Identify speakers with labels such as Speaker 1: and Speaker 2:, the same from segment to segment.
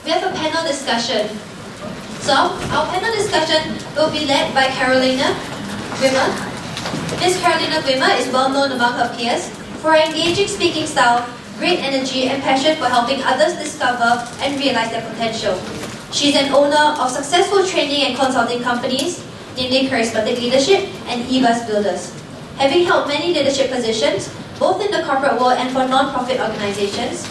Speaker 1: we have a panel discussion. So, our panel discussion will be led by Karolina Gwinner. Ms. Karolina Gwinner is well known among her peers for her engaging speaking style, great energy and passion for helping others discover and realize their potential. She's an owner of successful training and consulting companies, namely Charismatic Leadership and IYLIF Builders. Having held many leadership positions, both in the corporate world and for non-profit organizations,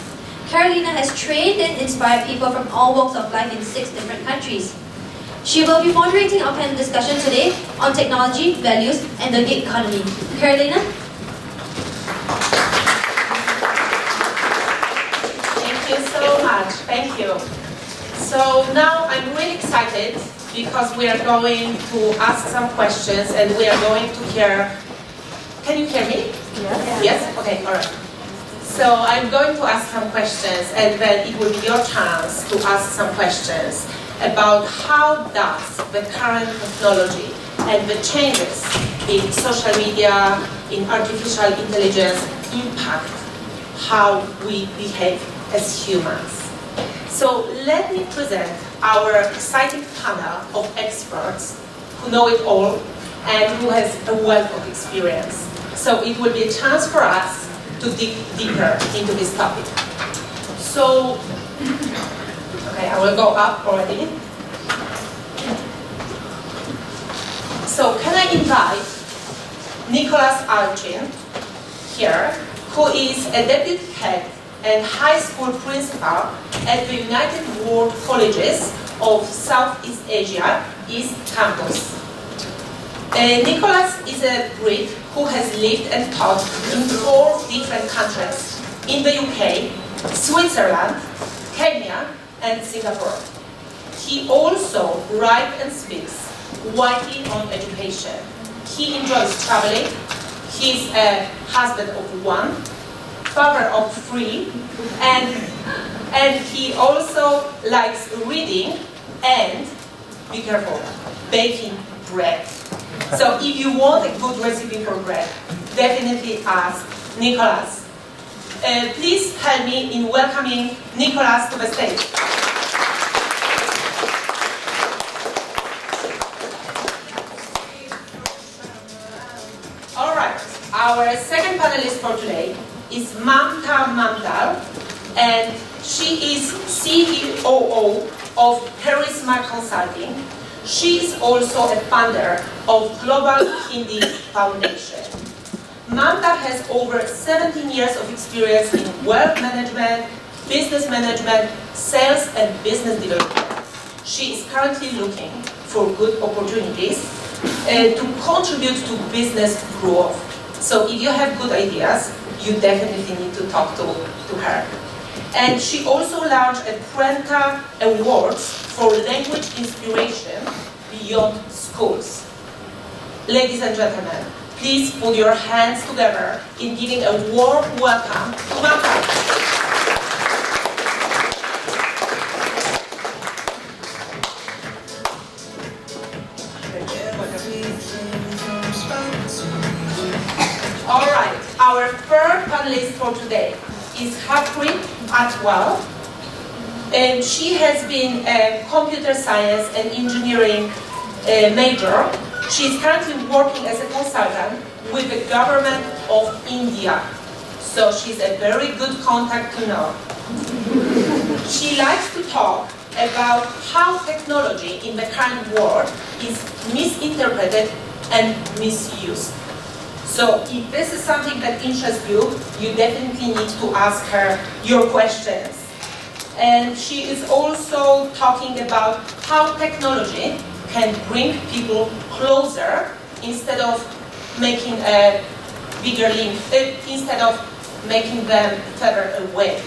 Speaker 1: Karolina has trained and inspired people from all walks of life in 6 different countries. She will be moderating our panel discussion today on technology, values, and the gig economy. Karolina?
Speaker 2: Thank you so much. Thank you. So now I'm really excited because we are going to ask some questions and we are going to hear. Can you hear me?
Speaker 1: Yes.
Speaker 2: Yes? Okay, all right. So I'm going to ask some questions and then it will be your chance to ask some questions about how does the current technology and the changes in social media, in artificial intelligence impact how we behave as humans. So let me present our exciting panel of experts who know it all and who has a wealth of experience. So it will be a chance for us to dig deeper into this topic. So, okay, I will go up already. So can I invite Nicholas Alchin here, who is a deputy head and high school principal at the United World Colleges of Southeast Asia East Campus. Nicholas is a Brit who has lived and taught in 4 different countries, in the UK, Switzerland, Kenya, and Singapore. He also writes and speaks widely on education. He enjoys traveling. He's a husband of 1, father of 3, and he also likes reading and, be careful, baking bread. So if you want a good recipe for bread, definitely ask Nicholas. Please help me in welcoming Nicholas to the stage. All right, our second panelist for today is Mamta Mandal, and she is CEO of Charisma Consulting. She is also a founder of Global Hindi Foundation. Mamta has over 17 years of experience in wealth management, business management, sales and business development. She is currently looking for good opportunities to contribute to business growth. So if you have good ideas, you definitely need to talk to her. And she also launched a Prenta Awards for language inspiration beyond schools. Ladies and gentlemen, please put your hands together in giving a warm welcome to Mamta. All right, our third panelist for today is Harpreet Atwal, and she has been a computer science and engineering major. She is currently working as a consultant with the government of India. So she's a very good contact to know. She likes to talk about how technology in the current world is misinterpreted and misused. So if this is something that interests you, you definitely need to ask her your questions. And she is also talking about how technology can bring people closer instead of making a bigger link, instead of making them further away.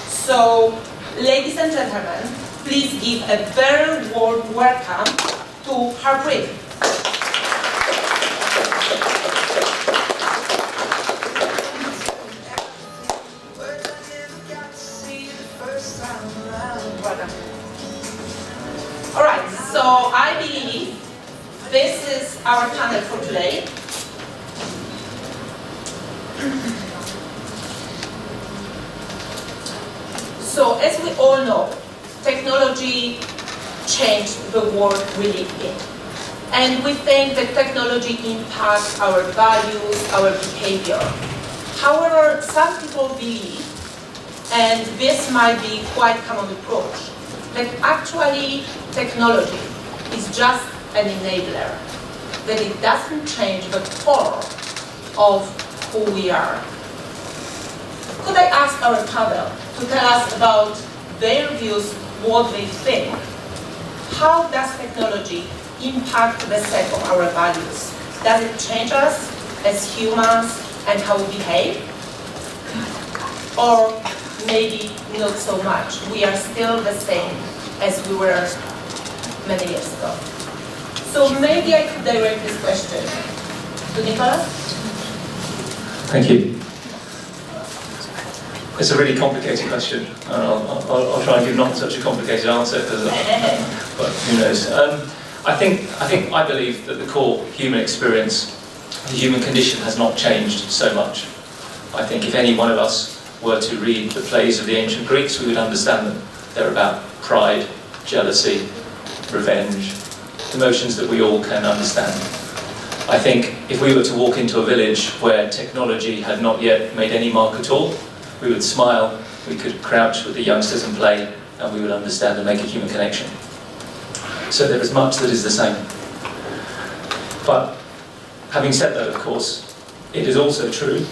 Speaker 2: So, ladies and gentlemen, please give a very warm welcome to Harpreet. All right, so I believe this is our panel for today. So as we all know, technology changed the world we live in. And we think that technology impacts our values, our behavior. However, some people believe, and this might be quite common approach, that actually technology is just an enabler, that it doesn't change the core of who we are. Could I ask our panel to tell us about their views, what they think? How does technology impact the set of our values? Does it change us as humans and how we behave? Or maybe not so much. We are still the same as we were many years ago. So maybe I could direct this question to Nicholas.
Speaker 3: Thank you. It's a really complicated question. I'll try and give not such a complicated answer, but who knows. I believe that the core human experience, the human condition, has not changed so much. I think if any one of us were to read the plays of the ancient Greeks, we would understand them. They're about pride, jealousy, revenge, emotions that we all can understand. I think if we were to walk into a village where technology had not yet made any mark at all, we would smile, we could crouch with the youngsters and play, and we would understand and make a human connection. So there is much that is the same. But having said that, of course, it is also true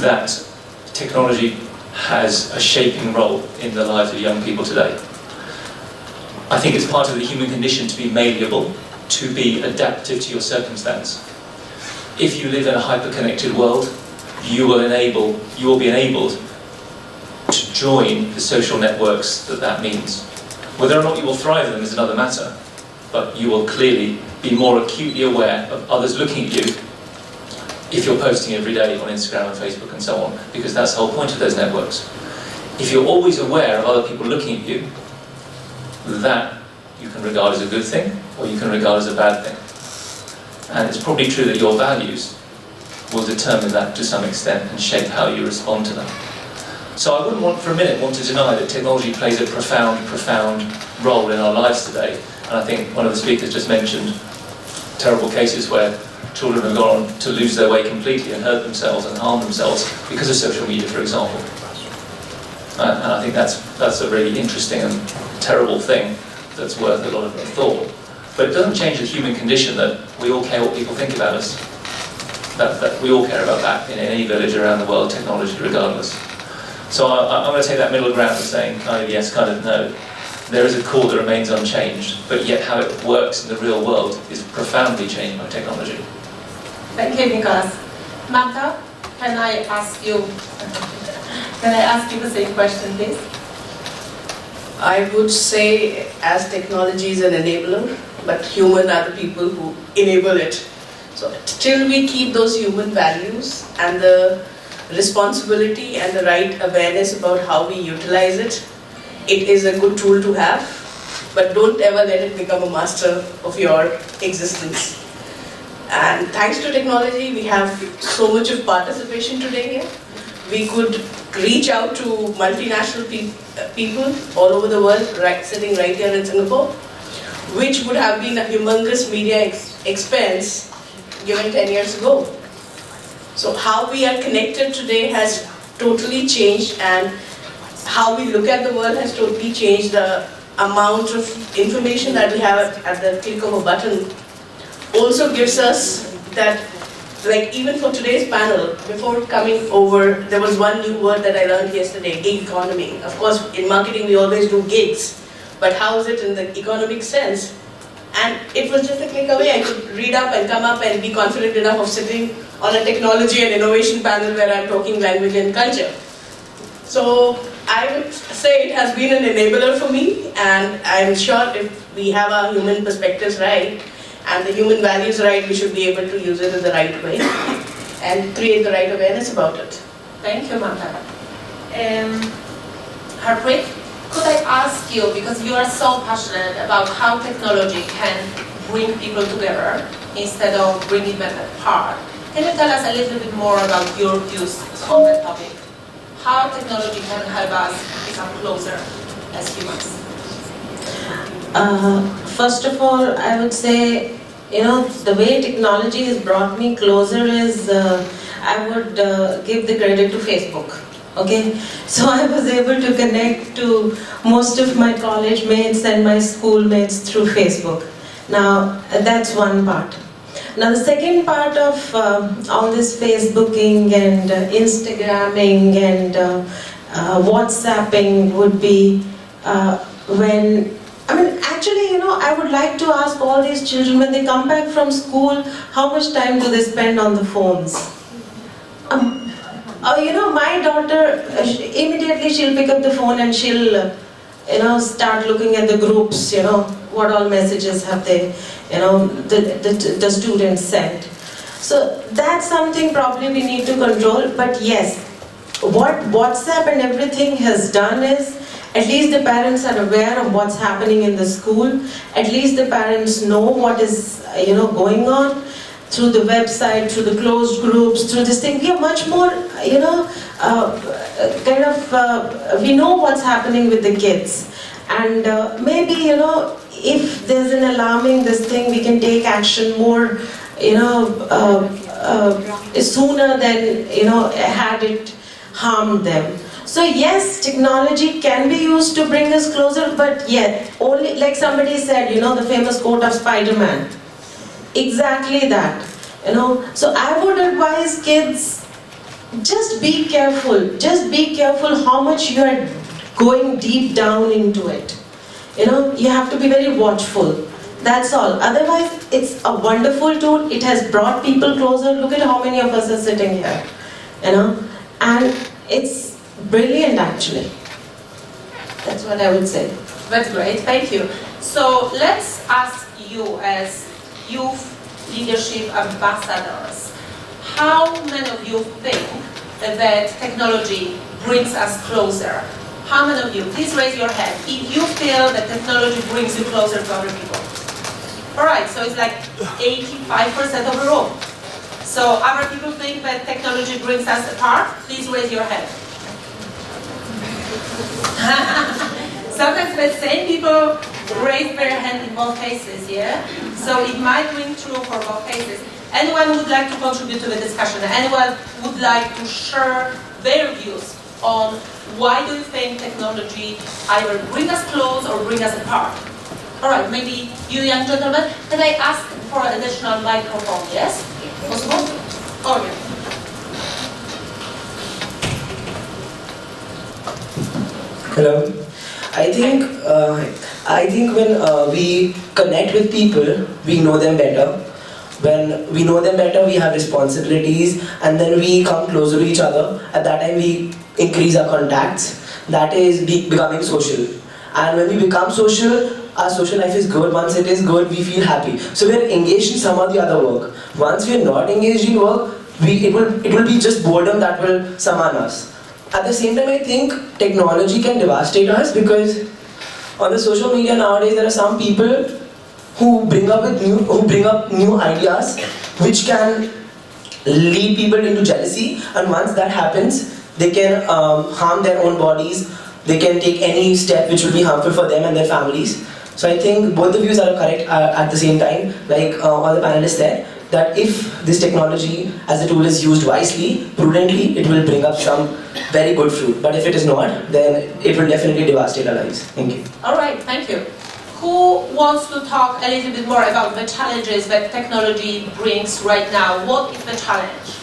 Speaker 3: that technology has a shaping role in the lives of young people today. I think it's part of the human condition to be malleable, to be adaptive to your circumstance. If you live in a hyper-connected world, you will be enabled to join the social networks that means. Whether or not you will thrive in them is another matter, but you will clearly be more acutely aware of others looking at you if you're posting every day on Instagram and Facebook and so on, because that's the whole point of those networks. If you're always aware of other people looking at you, that you can regard as a good thing, or you can regard as a bad thing. And it's probably true that your values will determine that to some extent and shape how you respond to them. So I wouldn't for a minute want to deny that technology plays a profound role in our lives today. And I think one of the speakers just mentioned terrible cases where children have gone on to lose their way completely and hurt themselves and harm themselves because of social media, for example. And I think that's a really interesting and terrible thing that's worth a lot of thought. But it doesn't change the human condition that we all care what people think about us. That we all care about that in any village around the world, technology regardless. So I'm going to take that middle ground of saying kind of yes, kind of no. There is a core that remains unchanged, but yet how it works in the real world is profoundly changed by technology.
Speaker 2: Thank you, Nicholas. Mamta, can I ask you the same question, please?
Speaker 4: I would say as technology is an enabler, but human are the people who enable it. So till we keep those human values and the responsibility and the right awareness about how we utilize it, it is a good tool to have, but don't ever let it become a master of your existence. And thanks to technology, we have so much of participation today here. We could reach out to multinational people all over the world, sitting right here in Singapore, which would have been a humongous media expense given 10 years ago. So how we are connected today has totally changed, and how we look at the world has totally changed. The amount of information that we have at the click of a button also gives us that, like even for today's panel, before coming over, there was one new word that I learned yesterday, gig economy. Of course, in marketing we always do gigs, but how is it in the economic sense? And it was just a click away. I could read up and come up and be confident enough of sitting on a technology and innovation panel where I'm talking language and culture. So I would say it has been an enabler for me, and I'm sure if we have our human perspectives right and the human values right, we should be able to use it in the right way and create the right awareness about it.
Speaker 2: Thank you, Mamta. Harpreet, could I ask you, because you are so passionate about how technology can bring people together instead of bringing them apart, can you tell us a little bit more about your views on that topic? How technology can help us become closer as humans?
Speaker 5: First of all, I would say, the way technology has brought me closer is, I would give the credit to Facebook. Okay, so I was able to connect to most of my college mates and my schoolmates through Facebook. Now, that's one part. Now, the second part of all this Facebooking and Instagramming and WhatsApping would be I would like to ask all these children, when they come back from school, how much time do they spend on the phones? My daughter, immediately she'll pick up the phone and she'll, start looking at the groups, what all messages have they, the students sent. So that's something probably we need to control, but yes, what WhatsApp and everything has done is, at least the parents are aware of what's happening in the school. At least the parents know what is, going on through the website, through the closed groups, through this thing. We are much more, we know what's happening with the kids. And maybe, if there's an alarming this thing, we can take action more, sooner than, had it harmed them. So yes, technology can be used to bring us closer, but yet, only, like somebody said, the famous quote of Spider-Man. Exactly that, So I would advise kids, just be careful. Just be careful how much you are going deep down into it. You have to be very watchful. That's all. Otherwise, it's a wonderful tool. It has brought people closer. Look at how many of us are sitting here, and it's brilliant, actually. That's what I would say.
Speaker 2: That's great, thank you. So let's ask you as youth leadership ambassadors, how many of you think that technology brings us closer? How many of you? Please raise your hand if you feel that technology brings you closer to other people. All right, so it's like 85% of the room. So other people think that technology brings us apart? Please raise your hand. Sometimes the same people raise their hand in both cases, yeah? So it might ring true for both cases. Anyone would like to contribute to the discussion? Anyone would like to share their views on why do you think technology either bring us close or bring us apart? All right, maybe you young gentlemen, can I ask for an additional microphone, yes? Possible? Oh, yeah.
Speaker 6: Hello. I think when we connect with people, we know them better. When we know them better, we have responsibilities, and then we come closer to each other. At that time, we increase our contacts. That is becoming social. And when we become social, our social life is good. Once it is good, we feel happy. So we are engaged in some or the other work. Once we are not engaged in work, it will be just boredom that will summon us. At the same time, I think technology can devastate us, because on the social media nowadays there are some people who bring up new ideas which can lead people into jealousy, and once that happens, they can harm their own bodies. They can take any step which will be harmful for them and their families. So I think both the views are correct at the same time, like all the panelists said, that if this technology as a tool is used wisely, prudently, it will bring up some very good fruit. But if it is not, then it will definitely devastate our lives. Thank you.
Speaker 2: All right, thank you. Who wants to talk a little bit more about the challenges that technology brings right now? What is the challenge?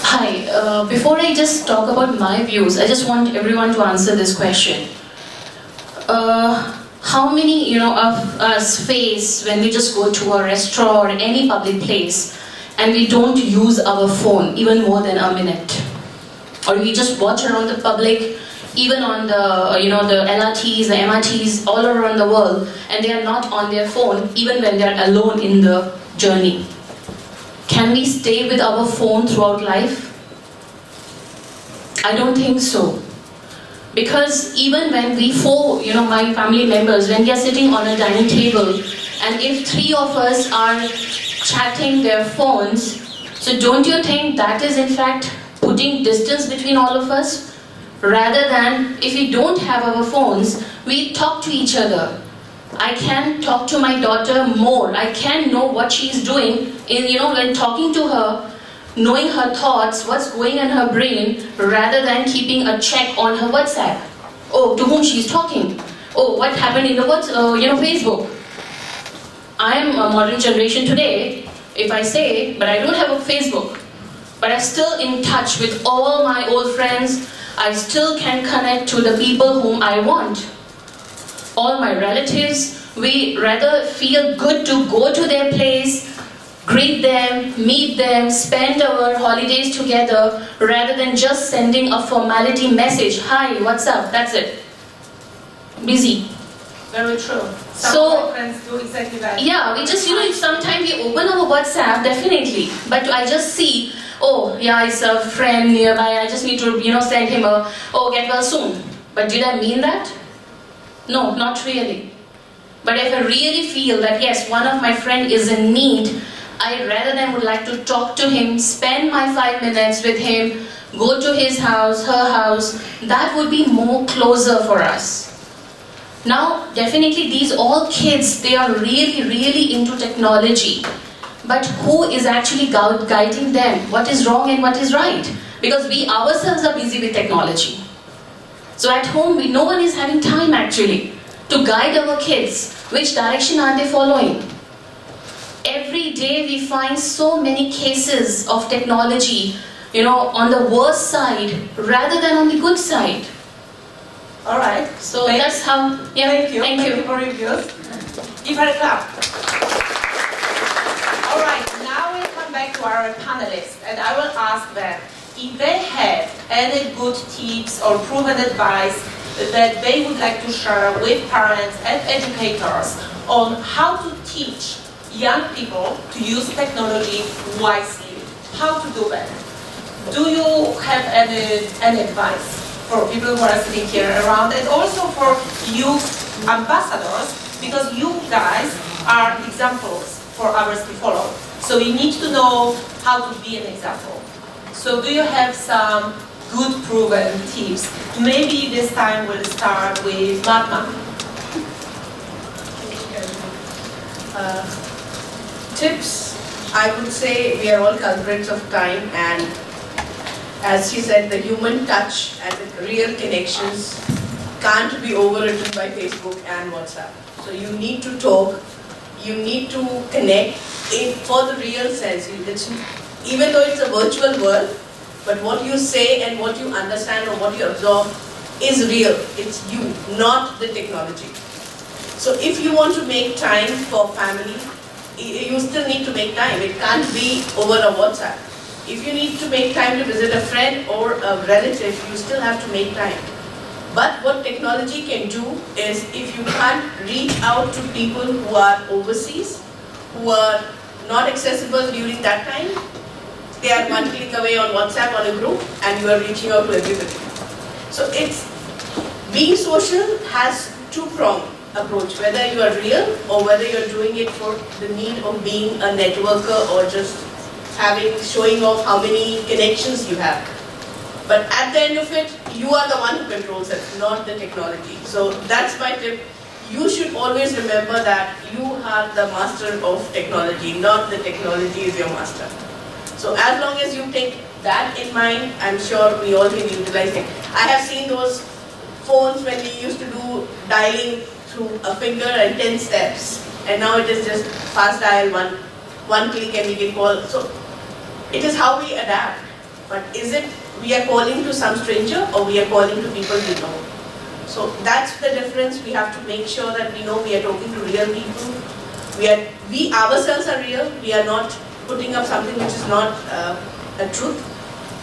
Speaker 7: Hi, before I just talk about my views, I just want everyone to answer this question. How many of us face when we just go to a restaurant or any public place and we don't use our phone even more than a minute? Or we just watch around the public, even on the the LRTs, the MRTs, all around the world, and they are not on their phone even when they are alone in the journey. Can we stay with our phone throughout life? I don't think so. Because even when we my family members, when we are sitting on a dining table, and if 3 of us are chatting their phones, so don't you think that is in fact putting distance between all of us? rather than if we don't have our phones, we talk to each other. I can talk to my daughter more. I can know what she's doing when talking to her, knowing her thoughts, what's going in her brain, rather than keeping a check on her WhatsApp. Oh, to whom she's talking. Oh, what happened in the Facebook. I am a modern generation today. If I say, but I don't have a Facebook, but I'm still in touch with all my old friends. I still can connect to the people whom I want. All my relatives, we rather feel good to go to their place, greet them, meet them, spend our holidays together, rather than just sending a formality message. Hi, what's up? That's it. Busy.
Speaker 2: Very true. Some
Speaker 7: So-
Speaker 2: of my friends do exactly that.
Speaker 7: Yeah, we just, sometimes we open our WhatsApp, definitely. But I just see, oh, yeah, it's a friend nearby, I just need to, send him get well soon. But did I mean that? No, not really. But if I really feel that, yes, one of my friend is in need, I rather than would like to talk to him, spend my 5 minutes with him, go to his house, her house, that would be more closer for us. Now, definitely these all kids, they are really, really into technology. But who is actually guiding them? What is wrong and what is right? Because we ourselves are busy with technology. So at home, no one is having time actually to guide our kids. Which direction are they following? Every day we find so many cases of technology, on the worst side rather than on the good side.
Speaker 2: All right.
Speaker 7: So that's how,
Speaker 2: Thank you.
Speaker 7: Thank you.
Speaker 2: for your views. Give her a clap. All right, now we'll come back to our panelists, and I will ask them if they have any good tips or proven advice that they would like to share with parents and educators on how to teach young people to use technology wisely. How to do that? Do you have any advice for people who are sitting here around, and also for youth ambassadors, because you guys are examples for others to follow. So you need to know how to be an example. So do you have some good proven tips? Maybe this time we'll start with Matma.
Speaker 4: Tips, I would say we are all culprits of time, and as she said, the human touch and the real connections can't be overwritten by Facebook and WhatsApp. So you need to talk, you need to connect for the real sense. Even though it's a virtual world, but what you say and what you understand or what you absorb is real. It's you, not the technology. So if you want to make time for family, you still need to make time. It can't be over a WhatsApp. If you need to make time to visit a friend or a relative, you still have to make time. But what technology can do is, if you can't reach out to people who are overseas, who are not accessible during that time, they are one click away on WhatsApp on a group and you are reaching out to everybody. So being social has two-pronged approach, whether you are real or whether you are doing it for the need of being a networker or just showing off how many connections you have. But at the end of it, you are the one who controls it, not the technology. So that's my tip. You should always remember that you are the master of technology, not the technology is your master. So as long as you take that in mind, I'm sure we all can utilize it. I have seen those phones when we used to do dialing through a finger and 10 steps. And now it is just fast dial, one click and we can call. So it is how we adapt. But is it we are calling to some stranger or we are calling to people we know? So that's the difference. We have to make sure that we know we are talking to real people. We ourselves are real. We are not putting up something which is not a truth.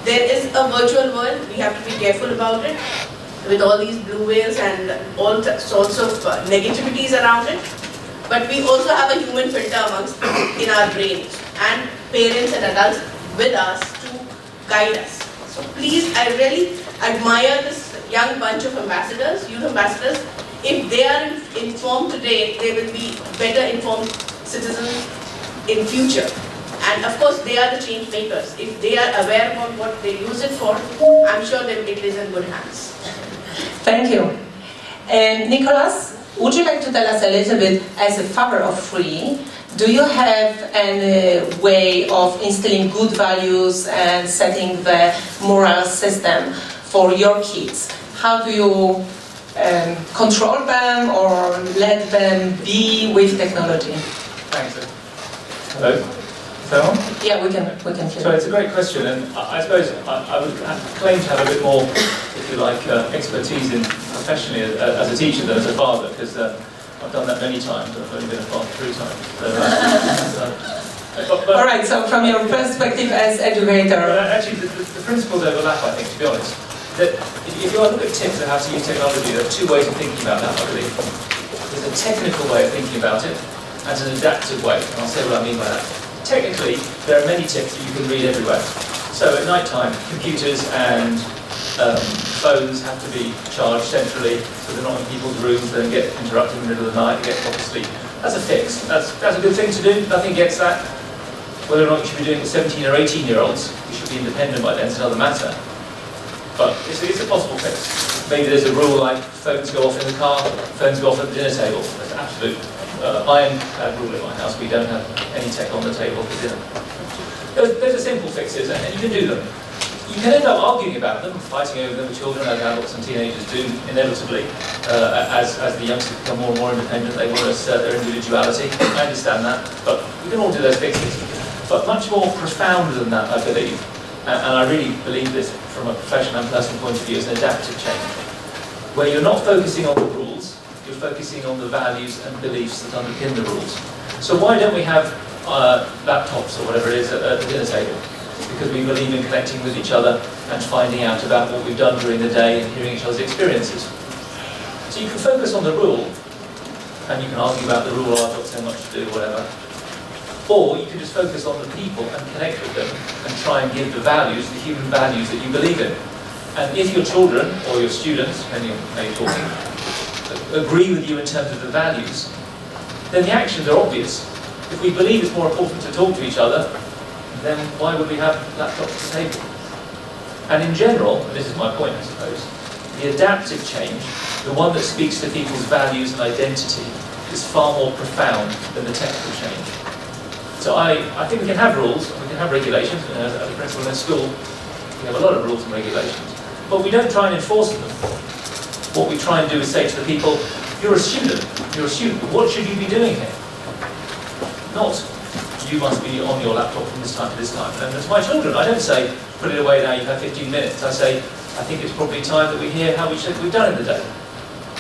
Speaker 4: There is a virtual world. We have to be careful about it with all these blue whales and all sorts of negativities around it. But we also have a human filter in our brains, and parents and adults with us to guide us. So please, I really admire this young bunch of ambassadors, youth ambassadors. If they are informed today, they will be better informed citizens in future. And of course, they are the change makers. If they are aware about what they use it for, I'm sure that it is in good hands.
Speaker 2: Thank you. Nicholas, would you like to tell us a little bit, as a father of three, do you have any way of instilling good values and setting the moral system for your kids? How do you control them or let them be with technology?
Speaker 3: Thanks. Hello? Is that on?
Speaker 2: Yeah, we can hear.
Speaker 3: So it's a great question, and I suppose I would claim to have a bit more, if you like, expertise in professionally as a teacher than as a father, because I've done that many times. I've only been a father 3 times. But
Speaker 2: all right. So from your perspective as educator,
Speaker 3: actually, the principles overlap. I think, to be honest, that if you look at tips on how to use technology, there are 2 ways of thinking about that. I believe there's a technical way of thinking about it, and an adaptive way. And I'll say what I mean by that. Technically, there are many tips that you can read everywhere. So at night time, computers and phones have to be charged centrally, so they're not in people's rooms, they don't get interrupted in the middle of the night, they get proper sleep. That's a fix. That's a good thing to do, nothing against that. Whether or not you should be doing it with 17 or 18-year-olds, you should be independent by then, it's another matter. But it's a possible fix. Maybe there's a rule like phones go off in the car, phones go off at the dinner table. That's absolute ironclad rule in my house. We don't have any tech on the table for dinner. Those are simple fixes, and you can do them. You can end up arguing about them, fighting over them with children, as adults and teenagers do, inevitably. As the youngsters become more and more independent, they want to assert their individuality. I understand that, but we can all do those fixes. But much more profound than that, I believe, and I really believe this from a professional and personal point of view, is an adaptive change, where you're not focusing on the rules, you're focusing on the values and beliefs that underpin the rules. So why don't we have laptops or whatever it is at the dinner table? Because we believe in connecting with each other and finding out about what we've done during the day and hearing each other's experiences. So you can focus on the rule, and you can argue about the rule, I've got so much to do, whatever. Or you can just focus on the people and connect with them and try and give the values, the human values that you believe in. And if your children or your students, depending on how you're talking, agree with you in terms of the values, then the actions are obvious. If we believe it's more important to talk to each other, then why would we have laptops at the table? And in general, and this is my point I suppose, the adaptive change, the one that speaks to people's values and identity, is far more profound than the technical change. So I think we can have rules, and we can have regulations. As a principal in a school, we have a lot of rules and regulations, but we don't try and enforce them. What we try and do is say to the people, you're a student, what should you be doing here? Not, you must be on your laptop from this time to this time. And to my children, I don't say, put it away now, you've had 15 minutes. I say, I think it's probably time that we hear how we've done in the day.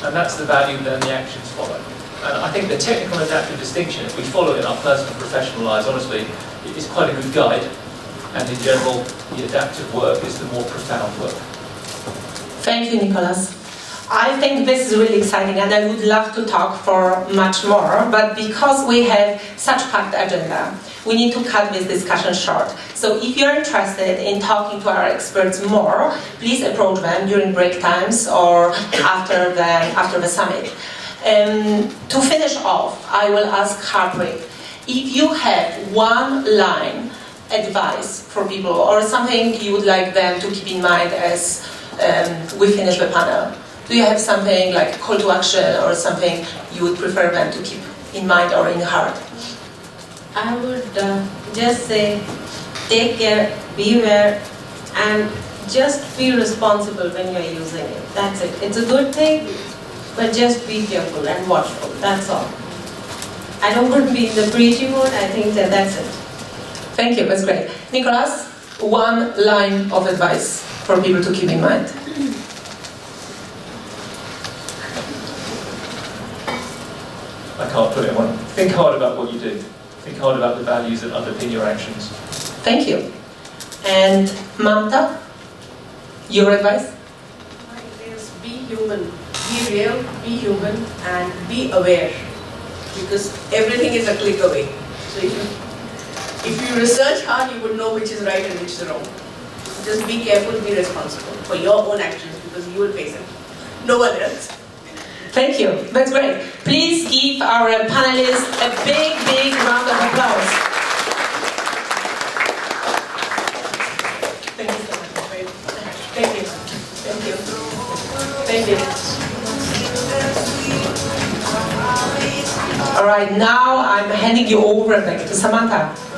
Speaker 3: And that's the value, then the actions follow. And I think the technical and adaptive distinction, if we follow it in our personal and professional lives, honestly, it is quite a good guide. And in general, the adaptive work is the more profound work.
Speaker 2: thank you, Nicholas. I think this is really exciting, and I would love to talk for much more, but because we have such packed agenda, we need to cut this discussion short. So if you're interested in talking to our experts more, please approach them during break times or after the summit. To finish off, I will ask Harpreet, if you have one line advice for people or something you would like them to keep in mind as we finish the panel. Do you have something like a call to action or something you would prefer them to keep in mind or in heart?
Speaker 5: I would just say, take care, beware, and just be responsible when you're using it. That's it. It's a good thing, but just be careful and watchful. That's all. I don't want to be in the preachy mode. I think that's it.
Speaker 2: Thank you, that's great. Nicholas, one line of advice for people to keep in mind.
Speaker 3: I can't put it in one. Think hard about what you do. Think hard about the values that underpin your actions.
Speaker 2: Thank you. And Mamta, your advice?
Speaker 4: Mine is be human, be real, be human, and be aware. Because everything is a click away. So if you research hard, you would know which is right and which is wrong. Just be careful, be responsible for your own actions because you will face it. No one else.
Speaker 2: Thank you. That's great. Please give our panelists a big, big round of applause. Thank you. All right, now I'm handing you over back to Samantha.